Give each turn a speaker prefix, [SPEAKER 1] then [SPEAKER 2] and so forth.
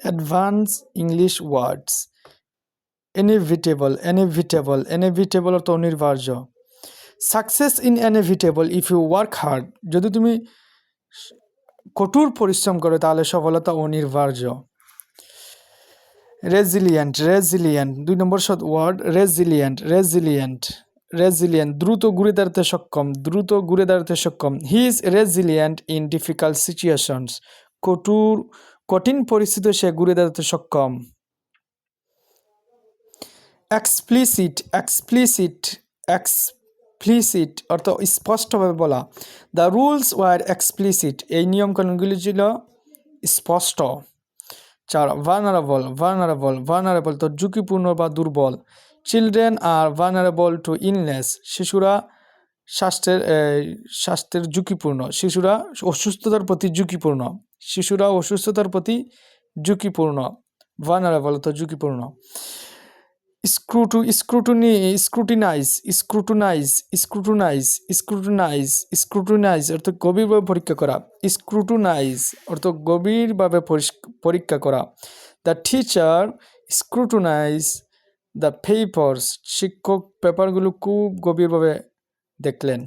[SPEAKER 1] Advance English ওয়ার্ডস। Inevitable অর্থ অনিবার্য। Success in inevitable if you work hard, যদি তুমি কঠোর পরিশ্রম করো তাহলে সফলতা অনিবার্য। রেজিলিয়েন্ট 2 নম্বর ওয়ার্ড রেজিলিয়েন্ট, দ্রুত ঘুরে দাঁড়াতে সক্ষম। He is resilient in difficult situations, কঠিন পরিস্থিতিতে সে ঘুরে দাঁড়াতে সক্ষম। এক্সপ্লিসিট অর্থ স্পষ্টভাবে বলা। দ্য রুলস ওয়ার এক্সপ্লিসিট, এই নিয়মকানুনগুলি ছিল স্পষ্ট। 4 ভার্নারেবল তো ঝুঁকিপূর্ণ বা দুর্বল। Children are vulnerable to illness, শিশুরা স্বাস্থ্যের ঝুঁকিপূর্ণ, শিশুরা অসুস্থতার প্রতি ঝুঁকিপূর্ণ। ভার্নারেবল তো ঝুঁকিপূর্ণ। স্ক্রুটিনাইজ অর্থ গভীরভাবে পরীক্ষা করা। স্ক্রুটিনাইজ অর্থ গভীরভাবে পরীক্ষা করা। The teacher scrutinise the papers, শিক্ষক পেপারগুলো খুব গভীরভাবে দেখলেন।